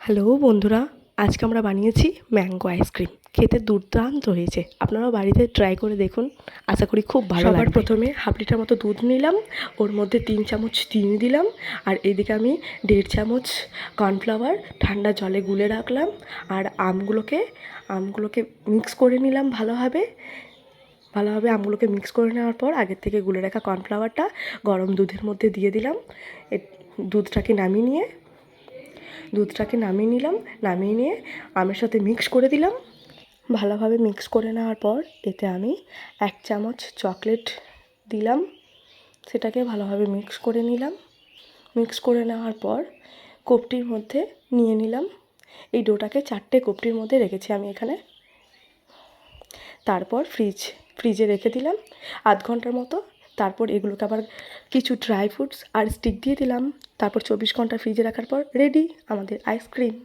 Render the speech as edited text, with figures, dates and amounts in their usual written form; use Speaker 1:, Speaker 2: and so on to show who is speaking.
Speaker 1: Hello বন্ধুরা, আজকে আমরা বানিয়েছি ম্যাঙ্গো আইসক্রিম। খেতে দুর্দান্ত হয়েছে, আপনারাও বাড়িতে ট্রাই করে দেখুন, আশা করি খুব ভালো লাগবে। সবার প্রথমে হাফ লিটার মতো দুধ নিলাম, ওর মধ্যে 3 চামচ চিনি দিলাম, আর এইদিকে আমি 1.5 চামচ কর্নফ্লাওয়ার ঠান্ডা জলে গুলে রাখলাম, আর আমগুলোকে মিক্স করে নিলাম ভালোভাবে। আমগুলোকে মিক্স করে নেওয়ার পর আগের থেকে গুলে রাখা কর্নফ্লাওয়ারটা গরম দুধের মধ্যে দিয়ে দিলাম। দুধটাকে নামিয়ে নিলাম, নামিয়ে নিয়ে আমের সাথে মিক্স করে দিলাম। ভালোভাবে মিক্স করে নেওয়ার পর এতে আমি 1 চামচ চকলেট দিলাম, সেটাকে ভালোভাবে মিক্স করে নিলাম। মিক্স করে নেওয়ার পর কোপটির মধ্যে নিয়ে নিলাম। এই ডোটাকে 4টে কোপটির মধ্যে রেখেছি আমি এখানে। তারপর ফ্রিজে রেখে দিলাম আধ ঘন্টার মতো। তারপর এগুলোকে আবার কিছু ড্রাই ফ্রুটস আর স্টিক দিয়ে দিলাম। তারপর 24 ঘন্টা ফ্রিজে রাখার পর রেডি আমাদের আইসক্রিম।